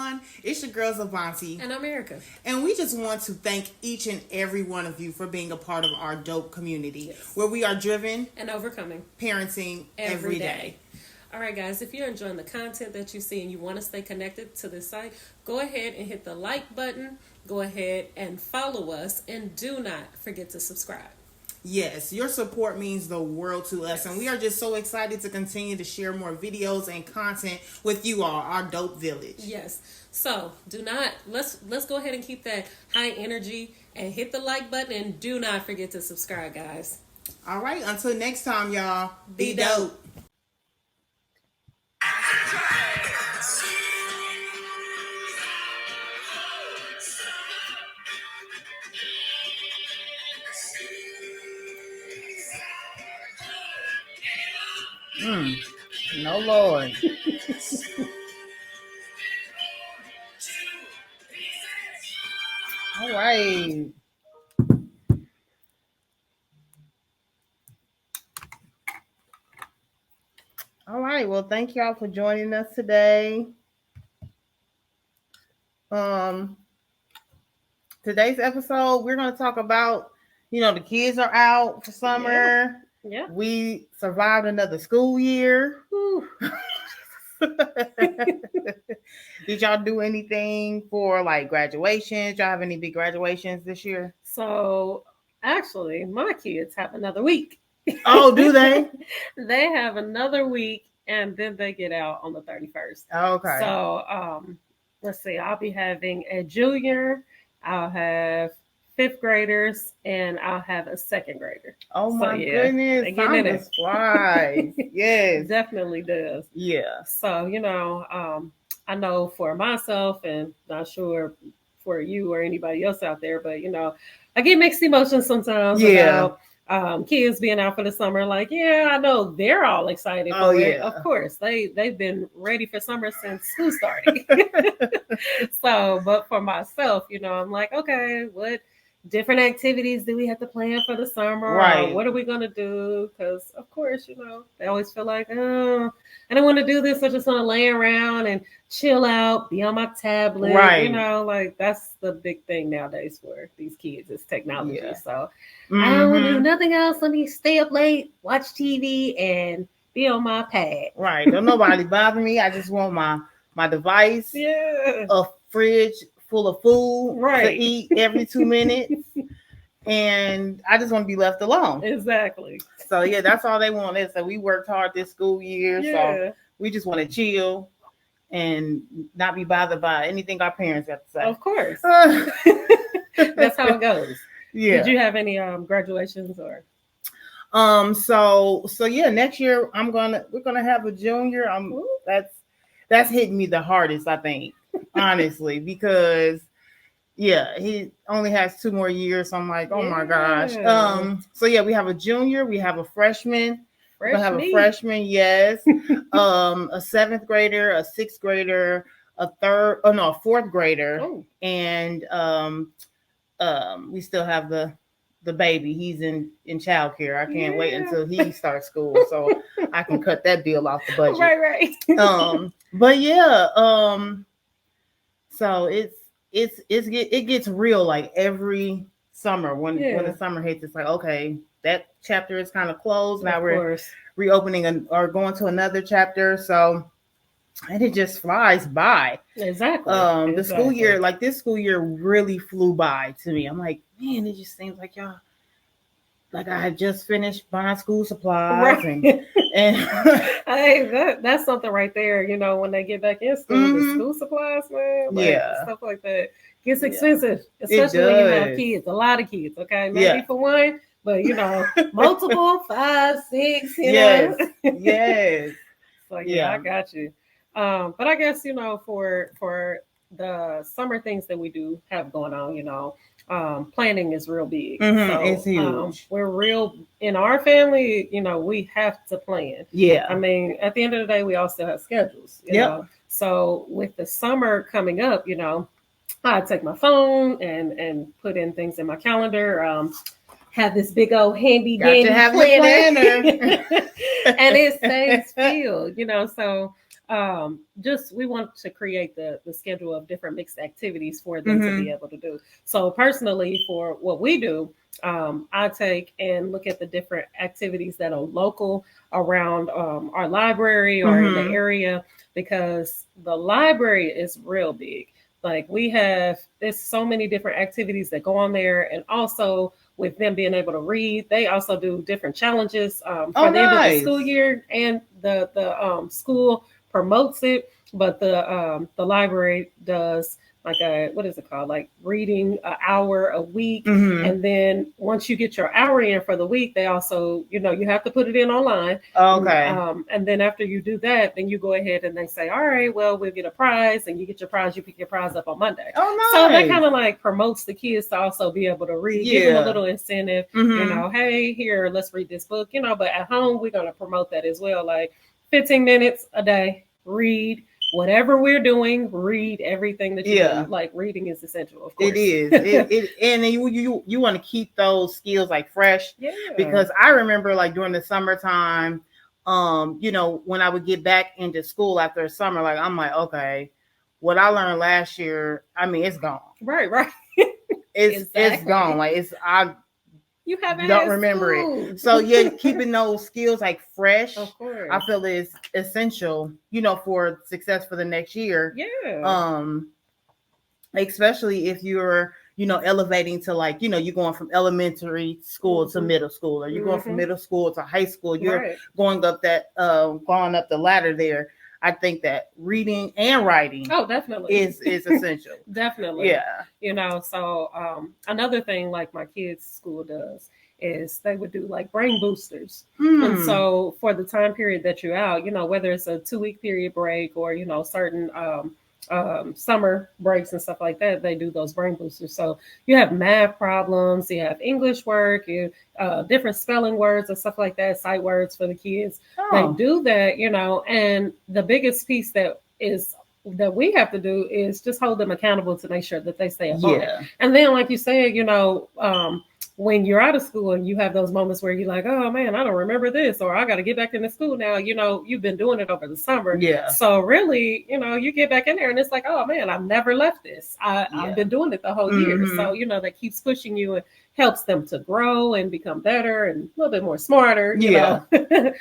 everyone. It's your girls, Avanti. And America. And we just want to thank each and every one of you for being a part of our dope community, where we are driven and overcoming parenting every day. All right, guys, if you're enjoying the content that you see and you want to stay connected to this site, go ahead and hit the like button. Go ahead and follow us. And do not forget to subscribe. Yes, your support means the world to us, and we are just so excited to continue to share more videos and content with you all, our dope village. Yes, so let's go ahead and keep that high energy and hit the like button, and do not forget to subscribe, guys. All right, until next time, y'all, be dope. No, Lord. All right. All right. Well, thank y'all for joining us today. Today's episode, we're going to talk about, the kids are out for summer. Yeah. We survived another school year. Did y'all do anything for like graduations? Y'all have any big graduations this year? So actually, my kids have another week. Oh, do they? They have another week, and then they get out on the 31st. Okay. So let's see. I'll be having a junior. I'll have fifth graders, and I'll have a second grader. Oh my goodness. Time just flies. Yes. Definitely does. Yeah. So, I know for myself, and not sure for you or anybody else out there, but I get mixed emotions sometimes about kids being out for the summer. Like, yeah, I know they're all excited for it. Of course, they've been ready for summer since school started. So, but for myself, I'm like, okay, what different activities do we have to plan for the summer? Right. What are we going to do? Because, of course, they always feel like, oh, I don't want to do this. I just want to lay around and chill out, be on my tablet. Right. Like that's the big thing nowadays for these kids is technology. Yeah. So I don't want to do nothing else. Let me stay up late, watch TV, and be on my pad. Right. Don't nobody bother me. I just want my device. Yeah. A fridge full of food to eat every 2 minutes. And I just want to be left alone. Exactly. So yeah, that's all they want. So we worked hard this school year. So we just want to chill and not be bothered by anything our parents have to say. Of course. That's how it goes. Yeah. Did you have any graduations or? So yeah, next year we're gonna have a junior. That's hitting me the hardest, I think, honestly, because he only has 2 more years. So I'm like, oh my gosh. So yeah, we have a junior, we have a freshman. We're gonna have a freshman, yes. A 7th grader, a 6th grader, a 4th grader, and we still have the baby. He's in childcare. I can't wait until he starts school so I can cut that bill off the budget. Right. But yeah, so it gets real like every summer when the summer hits. It's like, okay, that chapter is kind of closed. Now we're reopening or going to another chapter. So, and it just flies by. Exactly. The school year, like this school year really flew by to me. I'm like, man, it just seems like y'all, like I had just finished buying school supplies. Right. And hey, that's something right there. When they get back in school, the school supplies, man. Like, stuff like that gets expensive, especially when you have kids, a lot of kids. Okay, maybe for one, but multiple, 5, 6. Yes. So I got you. But I guess for the summer things that we do have going on, planning is real big. So, it's huge. We're real in our family. We have to plan. Yeah. I mean, at the end of the day, we all still have schedules. You know? So with the summer coming up, I take my phone and put in things in my calendar. Have this big old handy dandy planner. And it stays filled. So just we want to create the schedule of different mixed activities for them to be able to do. So personally, for what we do, I take and look at the different activities that are local around our library or in the area, because the library is real big. Like there's so many different activities that go on there, and also with them being able to read, they also do different challenges for the end of the school year, and the school promotes it, but the library does like what is it called? Like reading an hour a week. And then once you get your hour in for the week, they also, you have to put it in online. Okay. And then after you do that, then you go ahead and they say, all right, well, we'll get a prize, and you get your prize, you pick your prize up on Monday. Oh, nice. So that kind of like promotes the kids to also be able to read, give them a little incentive, hey, here, let's read this book, but at home, we're going to promote that as well. Like 15 minutes a day, read. Whatever we're doing, read everything that you do. Like reading is essential, of course. It is. And then you want to keep those skills like fresh. Yeah. Because I remember like during the summertime, when I would get back into school after summer, like I'm like, okay, what I learned last year, I mean, it's gone. Right. It's gone. Like you don't remember it. So keeping those skills like fresh, of course, I feel is essential, for success for the next year. Yeah. Especially if you're, elevating to like, you're going from elementary school to middle school, or you're going from middle school to high school. You're going up the ladder there. I think that reading and writing definitely is essential. Definitely. Yeah. So another thing like my kids' school does is they would do like brain boosters. And so for the time period that you're out, whether it's a 2-week period break or, certain summer breaks and stuff like that, they do those brain boosters. So you have math problems, you have English work, you different spelling words and stuff like that, sight words for the kids. They do that, and the biggest piece that we have to do is just hold them accountable to make sure that they stay up on it. And then like you said, when you're out of school and you have those moments where you're like, oh man, I don't remember this, or I got to get back into school now, you've been doing it over the summer. Yeah. So really, you get back in there and it's like, oh man, I've never left this. I've been doing it the whole year. So, that keeps pushing you and helps them to grow and become better and a little bit more smarter, you know. But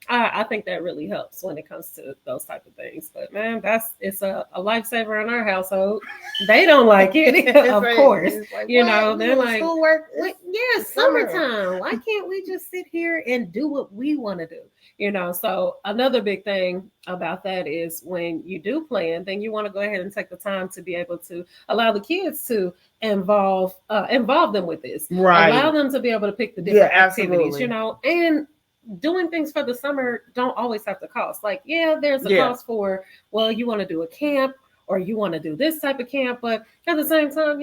I think that really helps when it comes to those type of things. But man, it's a lifesaver in our household. They don't like it, of course. Like, they're like, schoolwork. Summertime. Why can't we just sit here and do what we want to do? So another big thing about that is when you do plan, then you want to go ahead and take the time to be able to allow the kids to involve them with this. Right. Allow them to be able to pick the different activities, and doing things for the summer don't always have to cost. Like, there's a cost for, well, you want to do a camp or you want to do this type of camp, but at the same time,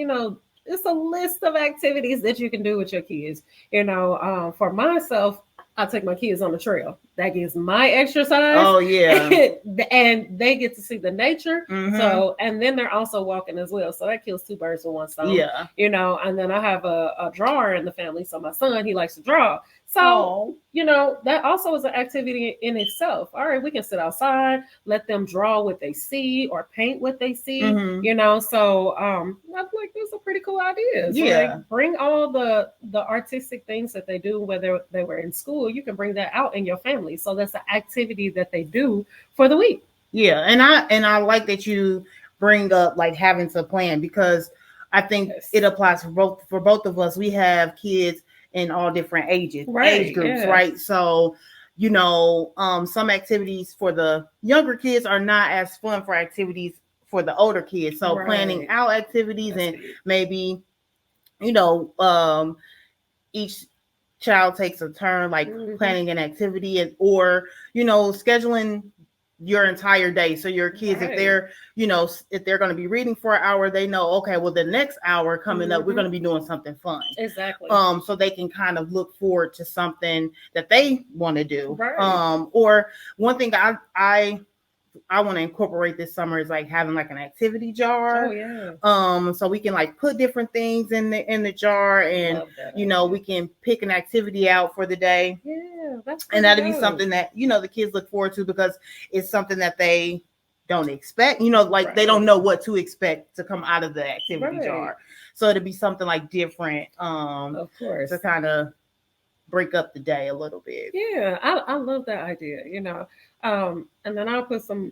it's a list of activities that you can do with your kids. For myself, I take my kids on the trail. That gives my exercise. Oh, yeah. And they get to see the nature. So, and then they're also walking as well. So that kills 2 birds with 1 stone. Yeah. And then I have a drawer in the family. So my son, he likes to draw. So, that also is an activity in itself. All right, we can sit outside, let them draw what they see or paint what they see, So I'm like, those are pretty cool ideas. Yeah. Like, bring all the artistic things that they do, whether they were in school, you can bring that out in your family. So that's an activity that they do for the week. Yeah. And I like that you bring up like having to plan, because I think it applies for both of us. We have kids in all different age groups, right? So, some activities for the younger kids are not as fun for activities for the older kids. So planning out activities and maybe, each child takes a turn, like planning an activity or scheduling your entire day. So your kids, if they're going to be reading for an hour, they know, okay, well, the next hour coming up, we're going to be doing something fun. Exactly. So they can kind of look forward to something that they want to do. Right. Or one thing I want to incorporate this summer is like having like an activity jar. Oh yeah. So we can like put different things in the jar, and we can pick an activity out for the day. Yeah. and that'll be something that, you know, the kids look forward to because it's something that they don't expect, you know, like they don't know what to expect to come out of the activity jar. So it'll be something like different, of course, to kind of break up the day a little bit. Yeah, I love that idea, you know. And then I'll put some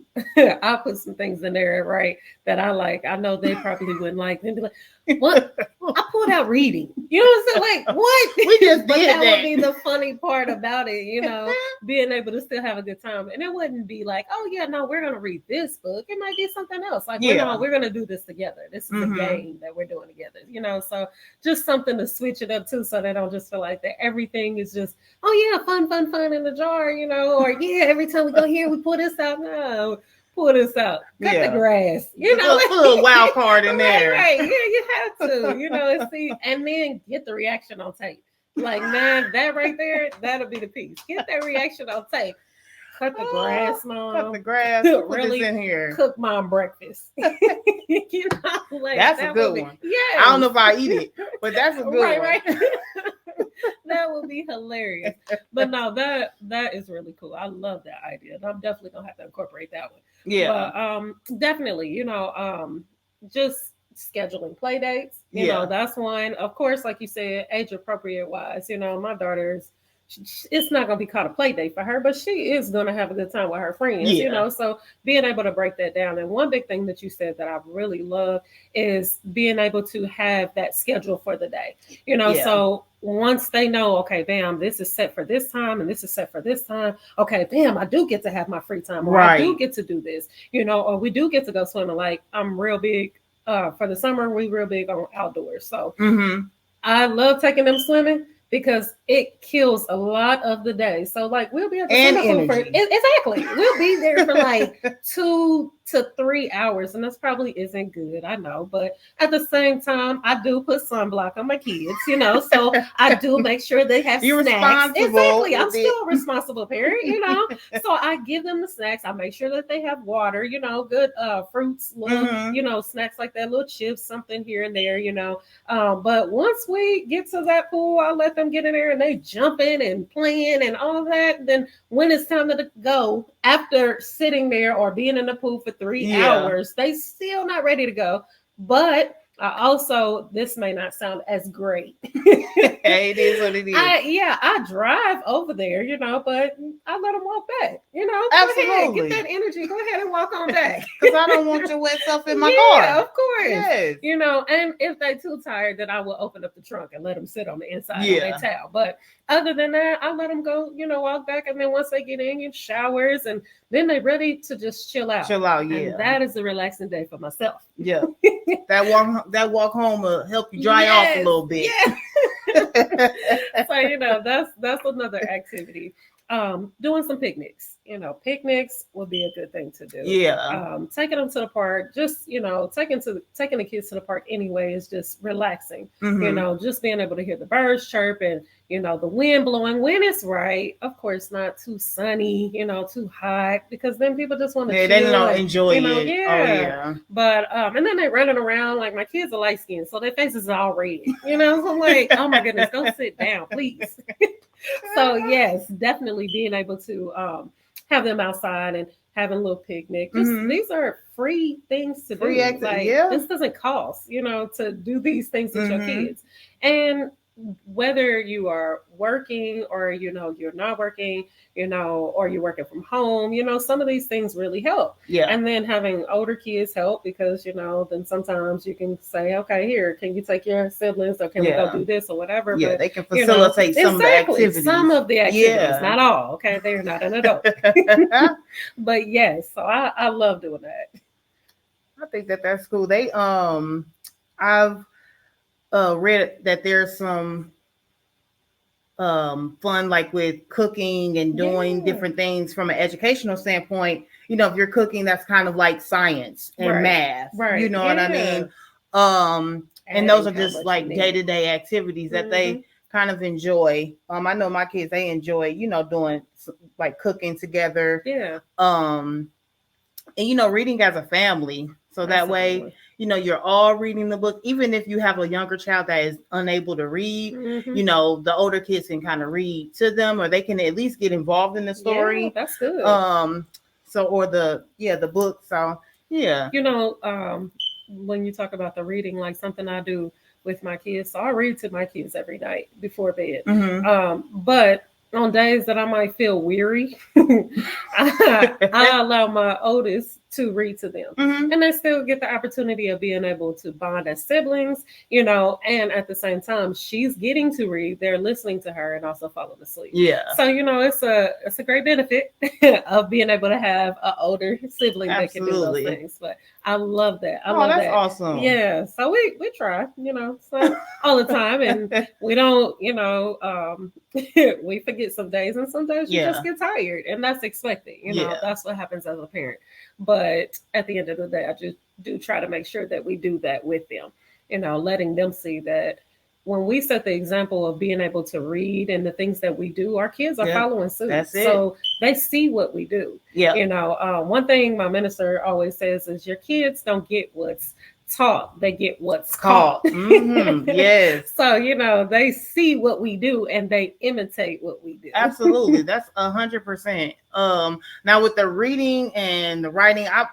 I'll put some things in there, right, that I like. I know they probably wouldn't like. They'd be like, what? I pulled out reading. You know what I'm saying? Like, what? We just but did that would be the funny part about it, you know, being able to still have a good time. And it wouldn't be like, oh yeah, no, we're gonna read this book. It might be something else. Like, we're gonna do this together. This is a game that we're doing together, you know. So just something to switch it up to, so they don't just feel like that everything is just, oh yeah, fun in the jar, you know, or yeah, every time we go here, we pull this out. No, pull this out. Cut the grass. You know, put a little wild card in there. Right. Yeah, you have to, you know, and see, and then get the reaction on tape. Like, man, that right there, that'll be the piece. Get that reaction on tape. Cut the grass, Mom. Cut the grass. Put really this in here. Cook Mom breakfast. You know, like, that's a good one. Yeah. I don't know if I eat it, but that's a good one. Right. That would be hilarious. But no, that is really cool. I love that idea. And I'm definitely gonna have to incorporate that one. Yeah. But definitely, you know, just scheduling play dates. You know, that's one. Of course, like you said, age appropriate wise, you know, my daughter's, it's not going to be called a play date for her, but she is going to have a good time with her friends, you know, so being able to break that down. And one big thing that you said that I really love is being able to have that schedule for the day, you know, so once they know, okay, bam, this is set for this time and this is set for this time. Okay, bam, I do get to have my free time, or I do get to do this, you know, or we do get to go swimming. Like, I'm real big for the summer, we real big on outdoors. So I love taking them swimming, because it kills a lot of the day. So like, we'll be at the swimming pool for exactly. We'll be there for like 2 to 3 hours, and this probably isn't good, I know, but at the same time, I do put sunblock on my kids, you know, so I do make sure they have snacks. Exactly, I'm still a responsible parent, you know, so I give them the snacks. I make sure that they have water, you know, good fruits, little, you know, snacks like that, little chips, something here and there, you know. But once we get to that pool, I'll let them get in there and they jumping and playing and all of that. Then when it's time to go, after sitting there or being in the pool for 3 hours, they still not ready to go. But also, this may not sound as great. Hey, it is what it is. I drive over there, you know, but I let them walk back, you know. Absolutely. Go ahead, get that energy. Go ahead and walk on back. Because I don't want your wet stuff in my car. Yeah, of course. Yes. You know, and if they're too tired, then I will open up the trunk and let them sit on the inside of their towel. But other than that, I let them go, you know, walk back. And then once they get in showers, and then they're ready to just chill out. And that is a relaxing day for myself. Yeah. That walk home will help you dry off a little bit. Yeah. So, you know, that's another activity. Doing some picnics, you know, picnics would be a good thing to do. Yeah. Taking them to the park, just, you know, taking the kids to the park anyway is just relaxing. You know, just being able to hear the birds chirp and, you know, the wind blowing when it's right. Of course, not too sunny, you know, too hot, because then people just want to chill. They don't enjoy you know, it. Yeah. But and then they're running around, like, my kids are light skinned, so their faces are all red. You know, so I'm like, oh my goodness, go sit down, please. So yes, definitely being able to have them outside and having a little picnic. These are free things to do. This doesn't cost, you know, to do these things with your kids. And whether you are working or, you know, you're not working, you know, or you're working from home, you know, some of these things really help. Yeah. And then having older kids help, because, you know, then sometimes you can say, okay, here, can you take your siblings, or can we go do this or whatever? Yeah, but, they can facilitate some of the activities. Some of the activities, not all. Okay, they're not an adult. But yes, so I love doing that. I think that's cool. They I've read that there's some fun, like with cooking and doing different things from an educational standpoint. You know, if you're cooking, that's kind of like science and math. Right. You know what I mean? And those are just like day-to-day activities that they kind of enjoy. I know my kids, they enjoy, you know, doing like cooking together. Yeah. And you know, reading as a family, So that way, you're all reading the book. Even if you have a younger child that is unable to read, the older kids can kind of read to them, or they can at least get involved in the story. Yeah, that's good. So, or the book. So, yeah. When you talk about the reading, like something I do with my kids, so I read to my kids every night before bed. But on days that I might feel weary, I allow my oldest to read to them. And they still get the opportunity of being able to bond as siblings, and at the same time, she's getting to read, they're listening to her and also falling asleep. Yeah. So, it's a great benefit of being able to have an older sibling that can do those things. But I love that. I love that's that. Awesome. Yeah. So we try, so all the time, and we don't, we forget some days, and some days you just get tired, and that's expected. That's what happens as a parent. But at the end of the day, I just do try to make sure that we do that with them, letting them see that when we set the example of being able to read and the things that we do, our kids are following suit. That's it. So they see what we do. Yeah. One thing my minister always says is your kids don't get what's taught, they get what's caught. Yes. So, they see what we do and they imitate what we do. Absolutely. That's 100%. Now with the reading and the writing, I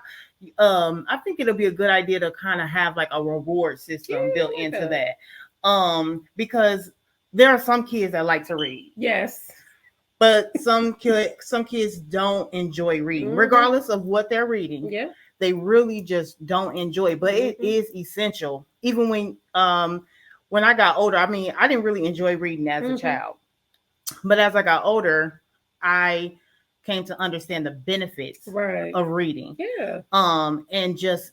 think it'll be a good idea to kind of have like a reward system built into that. Because there are some kids that like to read. Yes. But some kids don't enjoy reading, regardless of what they're reading. Yeah. They really just don't enjoy it. But it is essential. Even when I got older, I mean, I didn't really enjoy reading as a child. But as I got older, I came to understand the benefits of reading. Yeah. And just,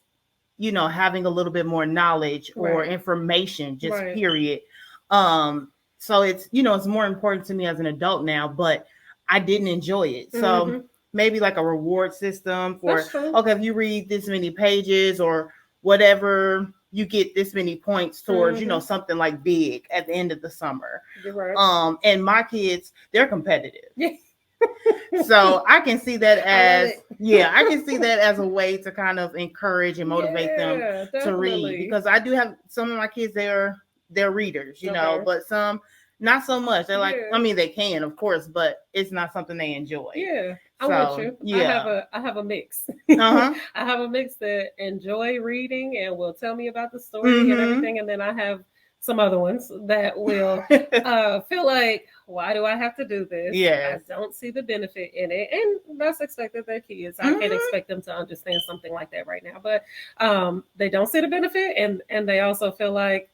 having a little bit more knowledge or information, just period. So it's, it's more important to me as an adult now, but I didn't enjoy it. So maybe like a reward system for, okay, if you read this many pages or whatever, you get this many points towards, something like big at the end of the summer. And my kids, they're competitive. So I can see that as I can see that as a way to kind of encourage and motivate them to read, because I do have some of my kids, they're readers, but some not so much. They're like, I mean, they can, of course, but it's not something they enjoy. Yeah, I'm with you. Yeah. I have a mix. I have a mix that enjoy reading and will tell me about the story and everything, and then I have some other ones that will feel like, why do I have to do this? Yes. I don't see the benefit in it. And that's expected. They're kids. I can't expect them to understand something like that right now. But they don't see the benefit, and they also feel like,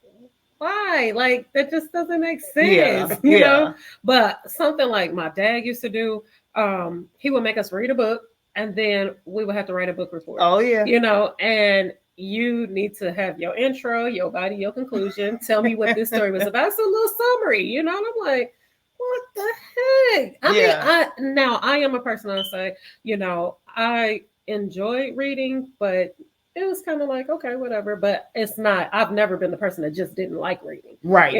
why? Like, that just doesn't make sense. You know? But something like my dad used to do, he would make us read a book, and then we would have to write a book report. Oh, yeah. And you need to have your intro, your body, your conclusion. Tell me what this story was about. It's a little summary, and I'm like, what the heck? I mean, I am a person that say, I enjoy reading, but it was kind of like, okay, whatever. But it's not. I've never been the person that just didn't like reading, right?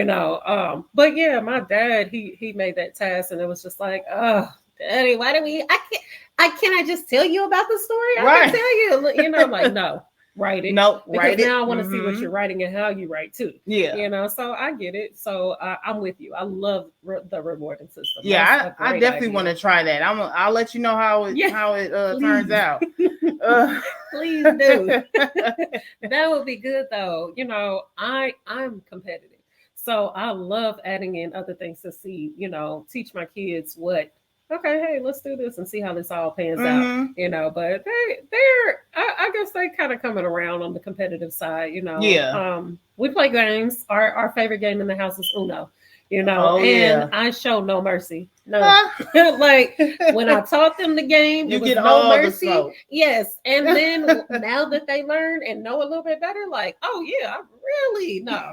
But yeah, my dad, he made that task, and it was just like, oh, Daddy, why do we? I can't just tell you about the story. I can tell you, I'm like, no. Write it. Nope. Because now I want to see what you're writing and how you write too. Yeah. So I get it. So I'm with you. I love the rewarding system. Yeah, I definitely want to try that. I'll let you know how it turns out. Please do. That would be good though. I'm competitive. So I love adding in other things to see, teach my kids okay, hey, let's do this and see how this all pans out, but I guess they kind of coming around on the competitive side, we play games. Our favorite game in the house is Uno, I show no mercy. No, like when I taught them the game, it was no mercy. Yes. And then now that they learn and know a little bit better, like, oh yeah, I really know.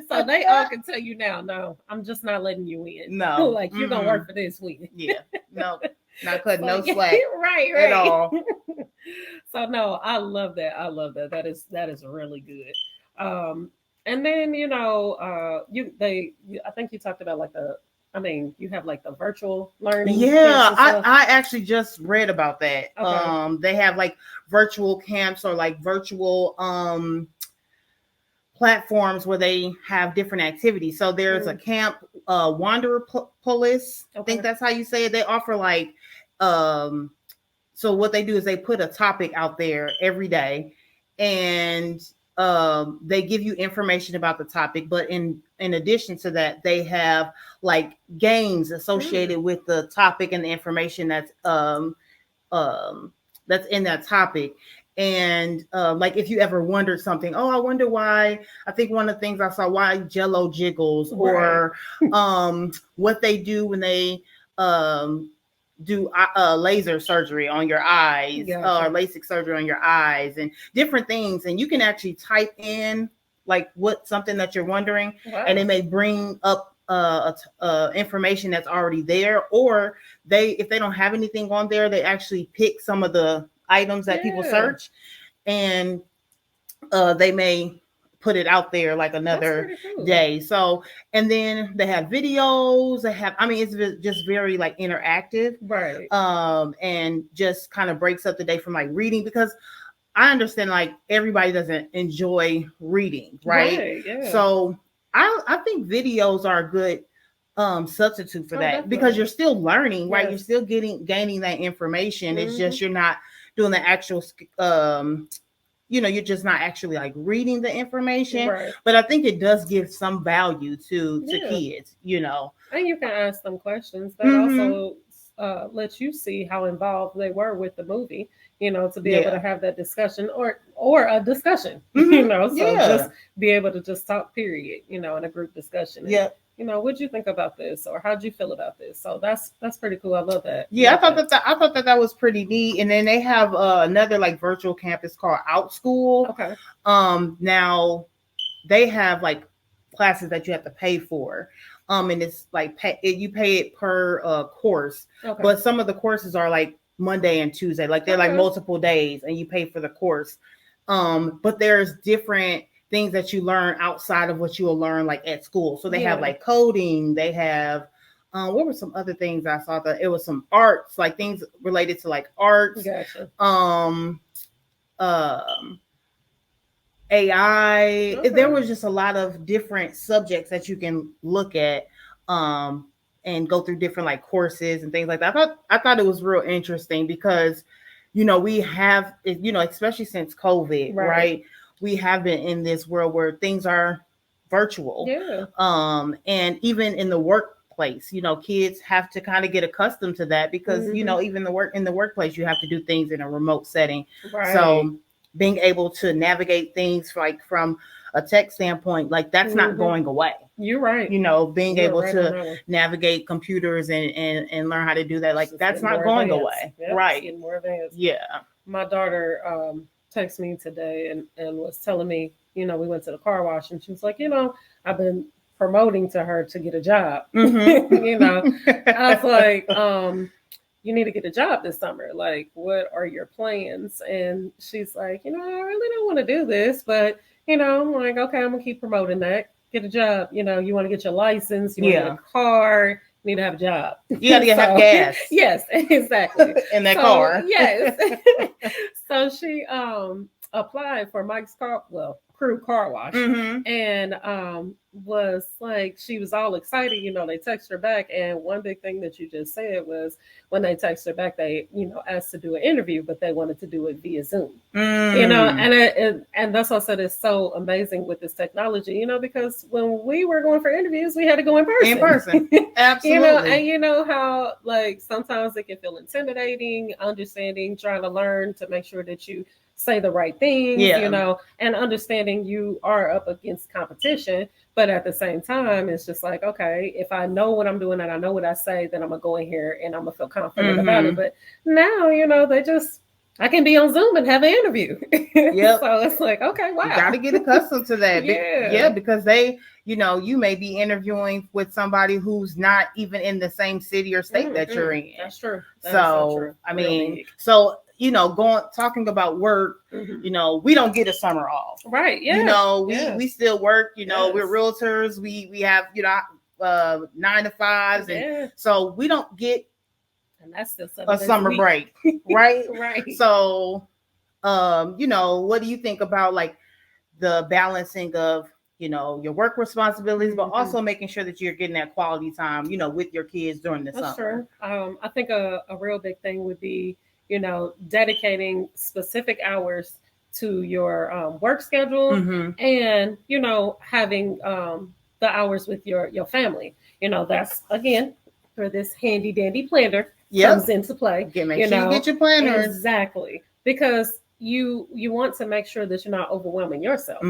So they all can tell you now, no, I'm just not letting you in. No. Like you're gonna work for this week. Yeah. No, not cutting no slack. Right. At all. So no, I love that. That is really good. And then, I think you talked about like I mean, you have like the virtual learning. Yeah, I actually just read about that. Okay. They have like virtual camps or like virtual platforms where they have different activities. So there's a camp, Wanderopolis. I think that's how you say it. They offer like, so what they do is they put a topic out there every day, and they give you information about the topic. But in addition to that, they have like games associated with the topic and the information that's in that topic. And like if you ever wondered something, oh, I wonder why. I think one of the things I saw, why Jello jiggles, or what they do when they do laser surgery on your eyes, or LASIK surgery on your eyes, and different things. And you can actually type in like what something that you're wondering, and it may bring up information that's already there. Or if they don't have anything on there, they actually pick some of the items that people search, and they may put it out there like another day. So, and then they have videos. It's just very like interactive, right? And just kind of breaks up the day from like reading, because I understand like everybody doesn't enjoy reading, right? Yeah. So I think videos are a good substitute for that, definitely. Because you're still learning, right? You're still gaining that information. It's just you're not doing the actual you're just not actually like reading the information, but I think it does give some value to kids, and you can ask them questions that also lets you see how involved they were with the movie, to be able to have that discussion or a discussion, just be able to just talk, period, in a group discussion. What'd you think about this, or how'd you feel about this? So that's pretty cool. I love that. Yeah, I thought that was pretty neat. And then they have another like virtual campus called Out School. Okay. Now they have like classes that you have to pay for. And it's like you pay it per course. Okay. But some of the courses are like Monday and Tuesday, like they're like multiple days, and you pay for the course. But there's different things that you learn outside of what you will learn like at school. So they have like coding, they have what were some other things I saw? That it was some arts, like things related to like arts. Gotcha. AI. There was just a lot of different subjects that you can look at and go through different like courses and things like that. I thought it was real interesting because we have, especially since COVID, right? We have been in this world where things are virtual. Yeah. And even in the workplace, kids have to kind of get accustomed to that because, even in the workplace, you have to do things in a remote setting. Right. So being able to navigate things like from a tech standpoint, like that's not going away. You're right. Being able to navigate computers and learn how to do that, like that's not going away. Right. Getting more advanced. Yeah. My daughter texted me today and was telling me, we went to the car wash, and she was like, I've been promoting to her to get a job. I was like, you need to get a job this summer. Like, what are your plans? And she's like, I really don't want to do this, but I'm like, okay, I'm gonna keep promoting that. Get a job. You want to get your license. You want to get a car. You need to have a job. You got to have gas. Yes, exactly. In that car. Yes. So she applied for Mike's crew car wash, and was like, she was all excited. They texted her back, and one big thing that you just said was when they texted her back, they asked to do an interview, but they wanted to do it via Zoom. And that's why I said it's so amazing with this technology, because when we were going for interviews, we had to go in person. Absolutely. And how like sometimes it can feel intimidating, understanding, trying to learn to make sure that you say the right things, and understanding you are up against competition. But at the same time, it's just like, okay, if I know what I'm doing and I know what I say, then I'm going to go in here and I'm going to feel confident about it. But now, I can be on Zoom and have an interview. Yep. So it's like, okay, wow. You got to get accustomed to that. Yeah. Because they, you may be interviewing with somebody who's not even in the same city or state that you're in. That's true. So true. I mean, talking about work, we don't get a summer off. Right. Yeah. We still work, we're realtors. We have, 9 to 5s, and so we don't get and that's still a summer break, right? Right. So, what do you think about like the balancing of your work responsibilities, but also making sure that you're getting that quality time, with your kids during the That's summer? True. I think a real big thing would be, dedicating specific hours to your work schedule, and having the hours with your family. That's again where this handy dandy planner comes into play. Make sure you get your planner. Exactly, because you want to make sure that you're not overwhelming yourself.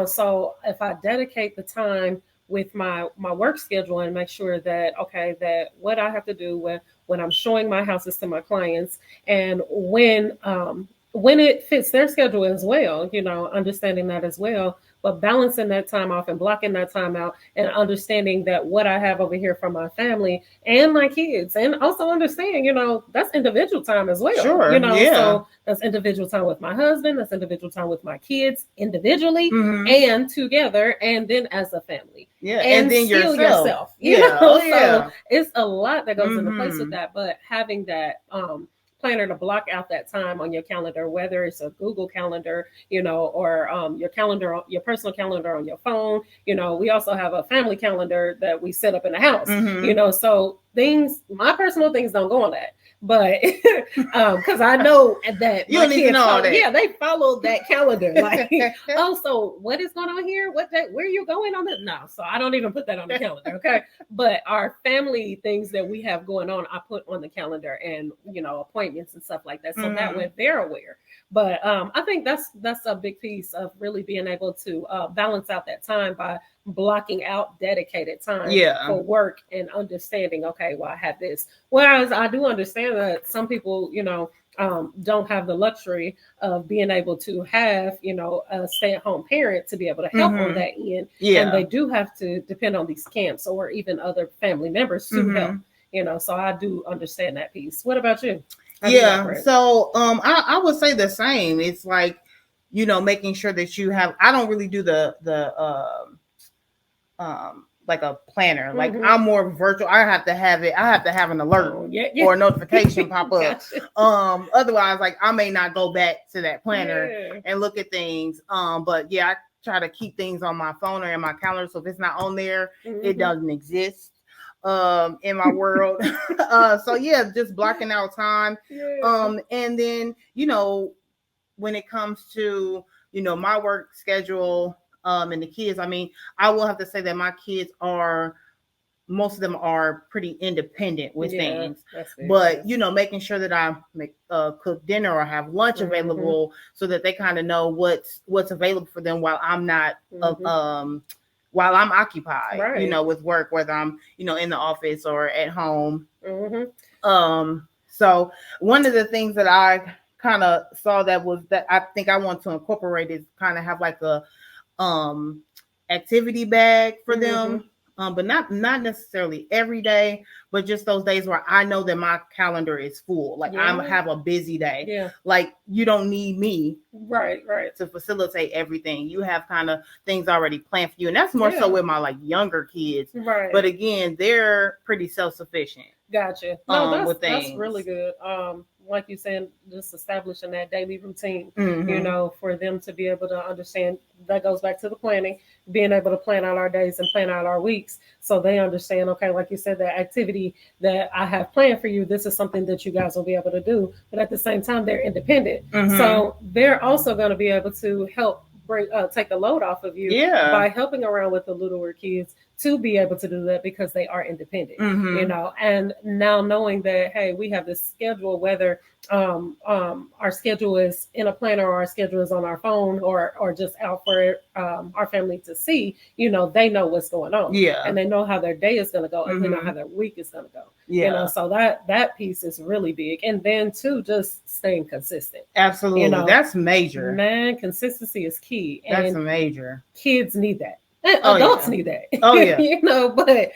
So if I dedicate the time with my work schedule and make sure that that what I have to do when I'm showing my houses to my clients, and when it fits their schedule as well, understanding that as well, but balancing that time off and blocking that time out, and understanding that what I have over here from my family and my kids, and also understand, that's individual time as well. Sure. So that's individual time with my husband, that's individual time with my kids individually and together, and then as a family. Yeah. And then still yourself. So it's a lot that goes into place with that, but having that planner to block out that time on your calendar, whether it's a Google calendar, or your calendar, your personal calendar on your phone. We also have a family calendar that we set up in the house, so my personal things don't go on that. But because I know that you don't need to know all that. Yeah, they follow that calendar. Like, oh, so what is going on here? Where are you going on this? No, so I don't even put that on the calendar. Okay, but our family things that we have going on, I put on the calendar, and appointments and stuff like that. So that way they're aware. But I think that's a big piece of really being able to balance out that time by blocking out dedicated time for work, and understanding, okay, well, I have this. Whereas I do understand that some people, don't have the luxury of being able to have, a stay-at-home parent to be able to help on that end. And they do have to depend on these camps or even other family members to help, so I do understand that piece. What about you? So I would say the same. It's like, making sure that you have, I don't really do the like a planner. Like I'm more virtual. I have to have an alert or a notification pop up. Otherwise, like I may not go back to that planner and look at things. But I try to keep things on my phone or in my calendar. So if it's not on there, it doesn't exist in my world. So just blocking out time. And then, when it comes to, my work schedule, and the kids, I mean, I will have to say that my kids most of them are pretty independent with things, but making sure that I make cook dinner or have lunch available, so that they kind of know what's available for them while I'm not while I'm occupied, with work, whether I'm in the office or at home. So one of the things that I kind of saw that I think I want to incorporate is kind of have like a activity bag for them, but not necessarily every day, but just those days where I know that my calendar is full. Like I have a busy day. Like you don't need me to facilitate everything. You have kind of things already planned for you, and that's more so with my like younger kids. But again, they're pretty self-sufficient. Gotcha. No, that's really good. Like you said, just establishing that daily routine, for them to be able to understand. That goes back to the planning, being able to plan out our days and plan out our weeks, so they understand, okay, like you said, that activity that I have planned for you, this is something that you guys will be able to do. But at the same time, they're independent. So they're also going to be able to help take the load off of you by helping around with the littler kids, to be able to do that because they are independent, and now knowing that, hey, we have this schedule, whether our schedule is in a planner or our schedule is on our phone or just out for our family to see, they know what's going on, and they know how their day is going to go, and they know how their week is going to go, so that piece is really big. And then too, just staying consistent. Absolutely. That's major, man. Consistency is key. That's major. Kids need that. Adults need that. But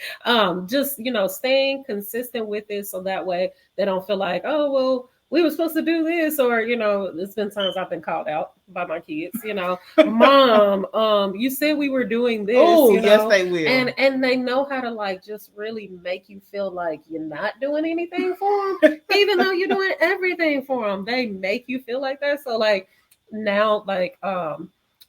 just staying consistent with it, so that way they don't feel like, oh well, we were supposed to do this, or, you know, there's been times I've been called out by my kids, you know, Mom, you said we were doing this. Oh, you know? Yes, they will. And they know how to like just really make you feel like you're not doing anything for them, even though you're doing everything for them. They make you feel like that. So like now, like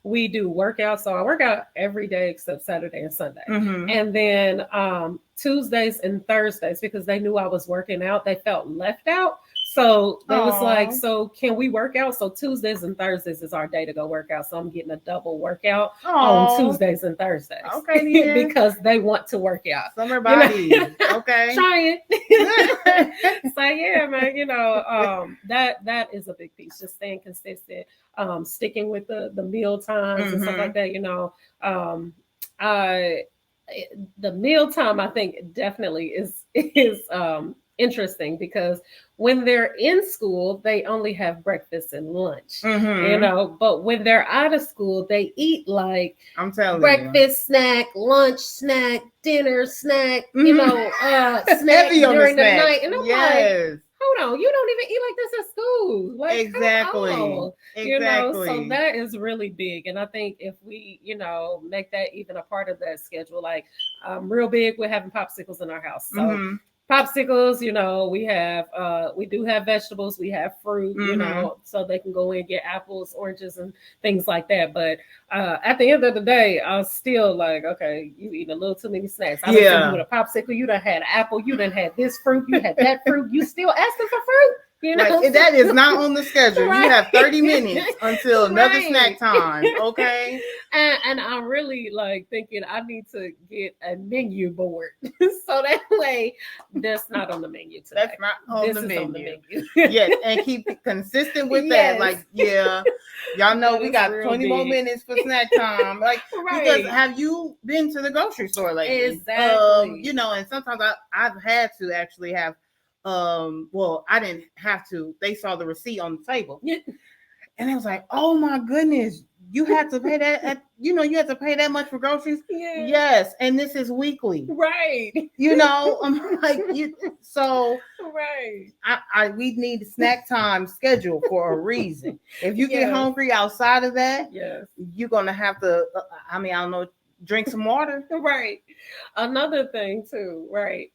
we do workouts. So I work out every day except Saturday and Sunday. Mm-hmm. And then Tuesdays and Thursdays, because they knew I was working out, they felt left out. So they was like, so can we work out? So Tuesdays and Thursdays is our day to go work out. So I'm getting a double workout on Tuesdays and Thursdays. Okay, because they want to work out. Summer body. Okay. Trying. So yeah, man, you know, that is a big piece. Just staying consistent, sticking with the meal times and stuff like that, you know. The meal time, I think, definitely is interesting, because when they're in school, they only have breakfast and lunch, you know, but when they're out of school, they eat like I'm telling breakfast snack, lunch snack, dinner snack, you know, snack during the night. And I'm like, hold on, you don't even eat like this at school. Like, exactly. You know, so that is really big. And I think if we, you know, make that even a part of that schedule, like real big, we're having popsicles in our house. So popsicles, you know, we do have vegetables, we have fruit, you know, so they can go in and get apples, oranges, and things like that. But at the end of the day, I was still like, okay, you eat a little too many snacks. I done seen you with a popsicle, you done had an apple, you done had this fruit, you had that fruit, you still asking for fruit. You know? Like, that is not on the schedule. You have 30 minutes until another snack time. Okay. And I'm really like thinking I need to get a menu board so that way that's not on the menu today. That's not on the menu. On the menu. Yes, and keep consistent with that. Like, y'all know we got 20 more minutes for snack time. Like, because have you been to the grocery store lately? Exactly. You know, and sometimes I've had to actually have. Well, I didn't have to. They saw the receipt on the table, and it was like, "Oh my goodness, you had to pay that. You had to pay that much for groceries." Yeah. Yes, and this is weekly, right? You know, I'm like, so right. We need a snack time schedule for a reason. If you get hungry outside of that, you're gonna have to. I don't know, drink some water. Right. Another thing too, right?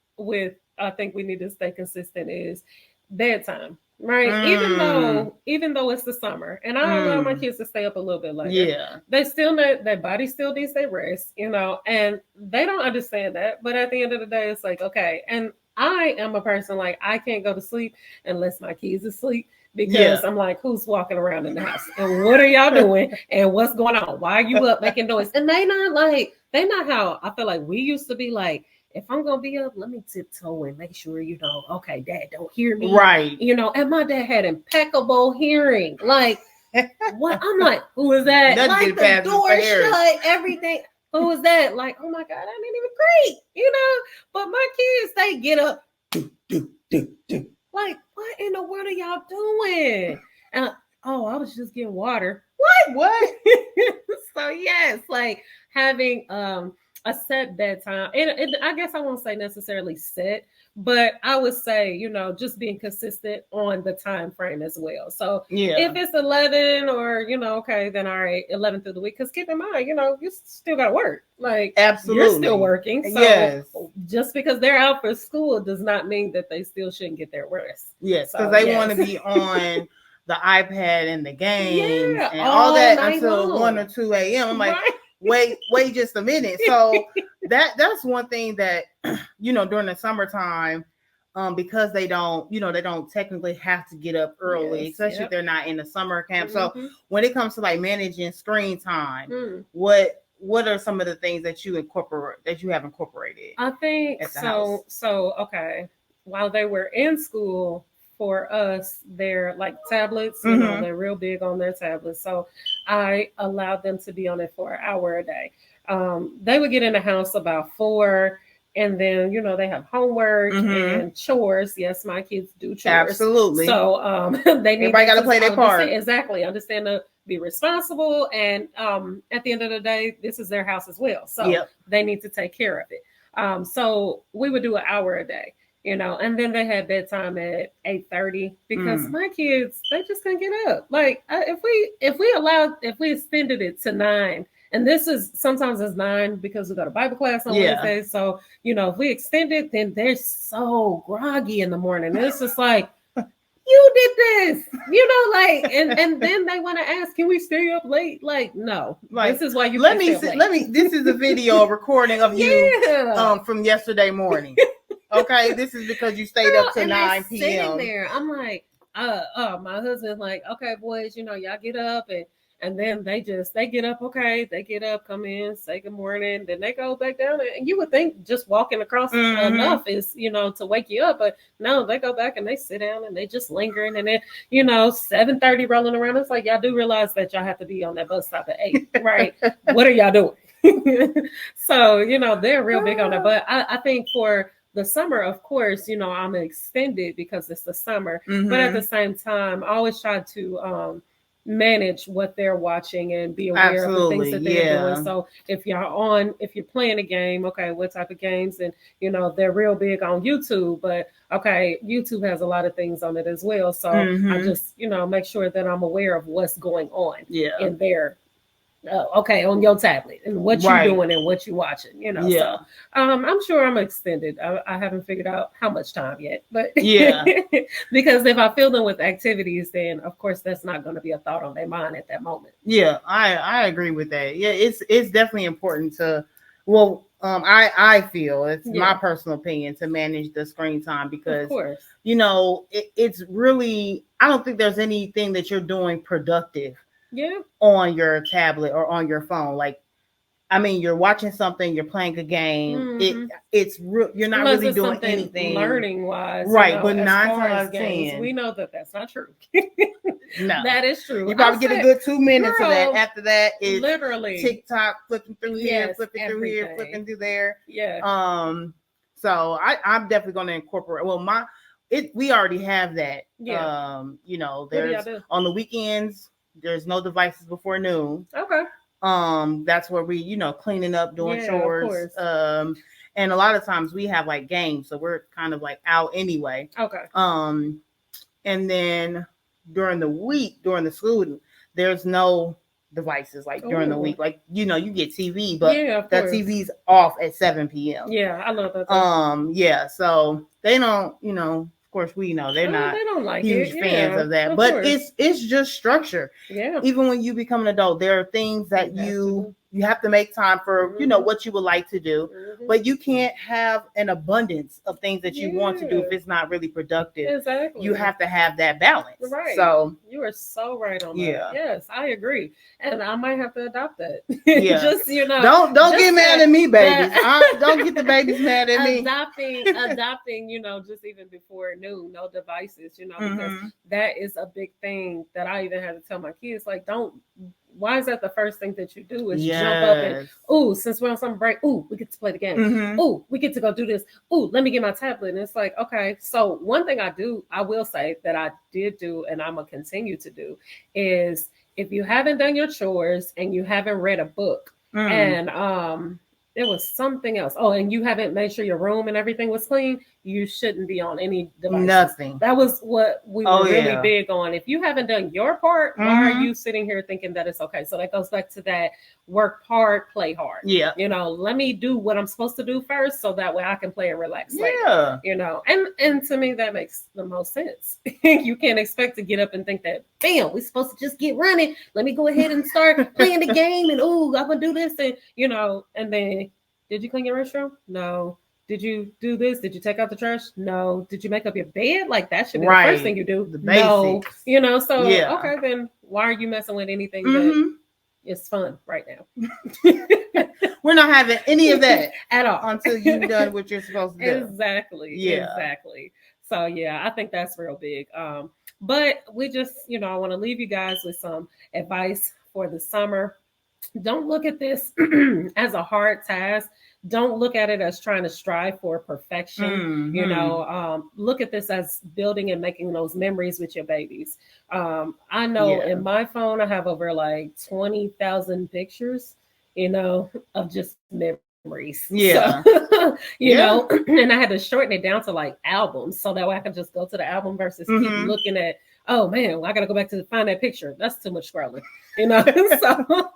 I think we need to stay consistent is bedtime, right? Even though it's the summer, and I allow my kids to stay up a little bit later. They still need, their body still needs their rest, you know, and they don't understand that. But at the end of the day, it's like, okay. And I am a person like I can't go to sleep unless my kids are asleep. Because I'm like, who's walking around in the house? And what are y'all doing? And what's going on? Why are you up making noise? And they're not how I feel like we used to be like, if I'm going to be up, let me tiptoe and make sure, you know, okay, Dad, don't hear me. Right. You know, and my dad had impeccable hearing. Like, what? I'm like, who is that? Like, the door shut, everything. Who is that? Like, oh my God, I didn't even greet, you know? But my kids, they get up. Like, what in the world are y'all doing? And I was just getting water. What? So yes, like having a set bedtime, and I guess I won't say necessarily set, but I would say, you know, just being consistent on the time frame as well. So if it's 11 or, you know, okay, then all right, 11 through the week, because keep in mind, you know, you still got to work. Like, absolutely, you're still working. So just because they're out for school does not mean that they still shouldn't get their rest. Yes, because they want to be on the iPad and the games and all that until 1 or 2 a.m. I'm like, wait just a minute. So that's one thing that, you know, during the summertime, because they don't technically have to get up early, especially if they're not in the summer camp. So when it comes to like managing screen time, what are some of the things that you have incorporated? I think so. So okay, while they were in school, for us, they're like tablets, you know, they're real big on their tablets. So I allowed them to be on it for an hour a day. They would get in the house about 4, and then, you know, they have homework and chores. Yes, my kids do chores. Absolutely. So they need everybody got to play their part. Exactly. Understand to be responsible. And at the end of the day, this is their house as well. So they need to take care of it. So we would do an hour a day. And then they had bedtime at 8:30 because my kids, they just couldn't get up. Like if we extended it to 9, and this is sometimes it's 9 because we go to Bible class on Wednesday. So if we extend it, then they're so groggy in the morning. And it's just like, you did this, and then they want to ask, can we stay up late? Like, no, this is why you let me this is a video recording of you from yesterday morning. Okay, this is because you stayed up to 9 p.m. Sitting there, I'm like, my husband's like, okay, boys, y'all get up, and then they get up, okay, they get up, come in, say good morning, then they go back down, and you would think just walking across enough is, to wake you up, but no, they go back and they sit down and they just lingering, and then 7:30 rolling around. It's like, y'all do realize that y'all have to be on that bus stop at 8, right? What are y'all doing? So they're real big on that, but I think for the summer, of course, I'm extended because it's the summer, but at the same time, I always try to manage what they're watching and be aware of the things that they're doing. So if you're playing a game, okay, what type of games? And they're real big on YouTube, but okay, YouTube has a lot of things on it as well. So I just make sure that I'm aware of what's going on in there. Okay, on your tablet and what you're doing and what you're watching, So I'm sure I'm extended. I haven't figured out how much time yet, but because if I fill them with activities, then of course that's not going to be a thought on their mind at that moment. I agree with that. It's definitely important to I feel it's my personal opinion to manage the screen time, because it's really, I don't think there's anything that you're doing productive on your tablet or on your phone. Like, I mean, you're watching something, you're playing a game. It's real. You're not really doing anything learning wise, right? But 9 times out of 10, we know that that's not true. No, that is true. You probably get a good 2 minutes of that. After that, it's literally TikTok, flipping through here, flipping through here, flipping through there. So I'm definitely going to incorporate. Well, we already have that. There's on the weekends. There's no devices before noon. Okay. That's where we, cleaning up, doing chores. And a lot of times we have like games, so we're kind of like out anyway. Okay. And then during the week, during the school, there's no devices like during the week. Like, you get TV, but that TV's off at 7 p.m. Yeah, I love that. So they don't, of course, we know they don't like huge fans of that, but it's just structure. Yeah. Even when you become an adult, there are things that you have to make time for, what you would like to do, but you can't have an abundance of things that you want to do if it's not really productive. Exactly. You have to have that balance. Right. So you are so right on that. Yes, I agree, and I might have to adopt that. Yeah. Just don't get mad at me, babies. Don't get the babies mad at me. Adopting, just even before noon, no devices, because that is a big thing that I even had to tell my kids. Like, why is that the first thing that you do is jump up and, since we're on some break, we get to play the game. We get to go do this. Let me get my tablet. And it's like, okay. So one thing I will say that I did do, and I'm going to continue to do, is if you haven't done your chores and you haven't read a book and there was something else. And you haven't made sure your room and everything was clean, you shouldn't be on any devices. Nothing. That was what we were really big on. If you haven't done your part, why are you sitting here thinking that it's okay? So that goes back to that work hard, play hard. Yeah. Let me do what I'm supposed to do first so that way I can play and relax later. And to me, that makes the most sense. You can't expect to get up and think that, bam, we're supposed to just get running. Let me go ahead and start playing the game and I'm gonna do this and then, did you clean your restroom? No. Did you do this? Did you take out the trash? No. Did you make up your bed? Like, that should be the first thing you do. The basics. No. So okay, then why are you messing with anything that is fun right now? We're not having any of that at all until you've done what you're supposed to do. Exactly. So I think that's real big. But we just, I want to leave you guys with some advice for the summer. Don't look at this as a hard task. Don't look at it as trying to strive for perfection. Look at this as building and making those memories with your babies. I know in my phone, I have over like 20,000 pictures, of just memories. memories. Yeah. So, you know, and I had to shorten it down to like albums so that way I could just go to the album versus keep looking at, oh man, well, I gotta go back to find that picture. That's too much scrolling, you know. So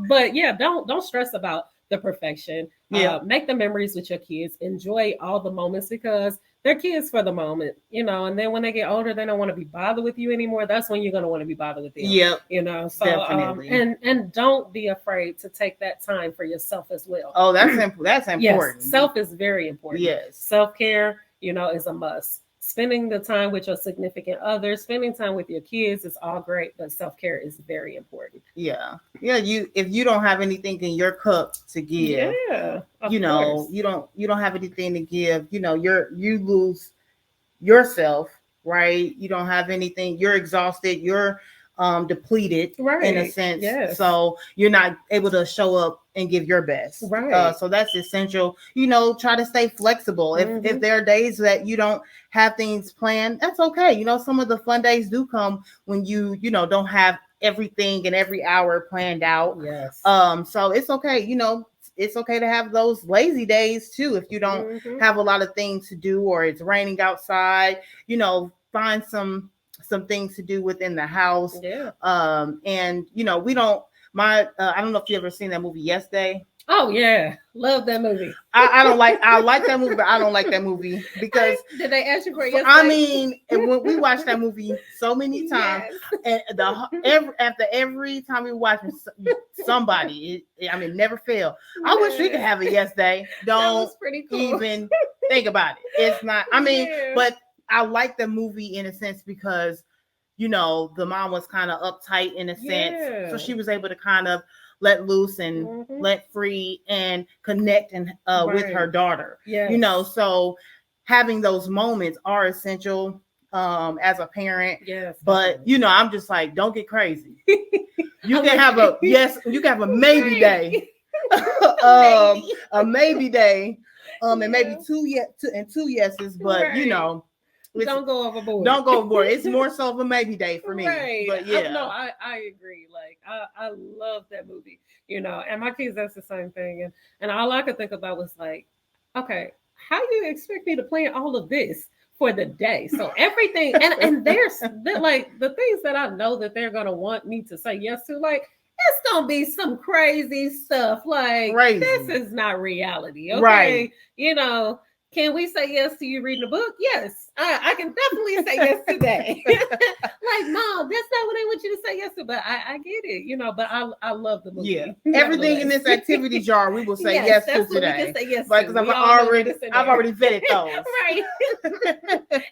but yeah, don't stress about the perfection. Make the memories with your kids, enjoy all the moments because they're kids for the moment, you know, and then when they get older, they don't want to be bothered with you anymore. That's when you're going to want to be bothered with them. You know, so definitely. And don't be afraid to take that time for yourself as well. Oh, that's that's important. Yes, self is very important. Yes. Self-care, you know, is a must. Spending the time with your significant other, spending time with your kids is all great, but self-care is very important. Yeah. If you don't have anything in your cup to give, you know, you don't have anything to give, you know, you lose yourself, right? You don't have anything, you're exhausted, you're depleted in a sense. So you're not able to show up and give your best. So that's essential. You know, try to stay flexible. If there are days that you don't have things planned, that's okay. You know, some of the fun days do come when you know, don't have everything and every hour planned out. So it's okay. You know, it's okay to have those lazy days too. If you don't have a lot of things to do or it's raining outside, you know, find some things to do within the house. And you know, I don't know if you ever seen that movie Yesterday. Oh yeah, love that movie. I like that movie, but I don't like that movie because did they ask you for it yesterday? I mean, when we watched that movie so many times, and after every time we watch somebody, I mean, never fail. I wish we could have a yesterday. Don't pretty cool. even think about it. It's not. I mean, but I like the movie in a sense because, you know, the mom was kind of uptight in a sense, so she was able to kind of let loose and let free and connect and with her daughter. You know, so having those moments are essential as a parent. But you know, I'm just like, don't get crazy. You can have you can have a maybe day. A maybe day. And maybe two yeses, but you know, don't go overboard. Don't go overboard. It's more so of a maybe day for me. But yeah. I agree. Like I love that movie, you know, and my kids, that's the same thing. And all I could think about was like, okay, how do you expect me to plan all of this for the day? So everything and there's like the things that I know that they're gonna want me to say yes to, like it's gonna be some crazy stuff. Like this is not reality. Okay. You know, can we say yes to you reading a book? Yes, I can definitely say yes to that. Like, Mom, that's not what I want you to say yes to, but I get it, you know. But I love the movie. Yeah, everything in this activity jar we will say yes to today. Because I've already vetted those. Right.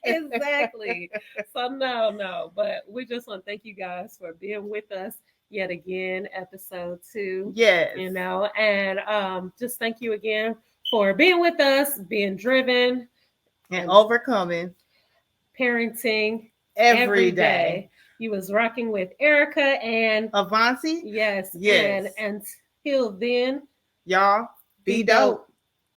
Exactly. So no, but we just want to thank you guys for being with us yet again, episode 2. Yes. You know, and just thank you again for being with us, being driven and overcoming parenting every day. You was rocking with Erica and Avanti. Yes. And until then, y'all be dope.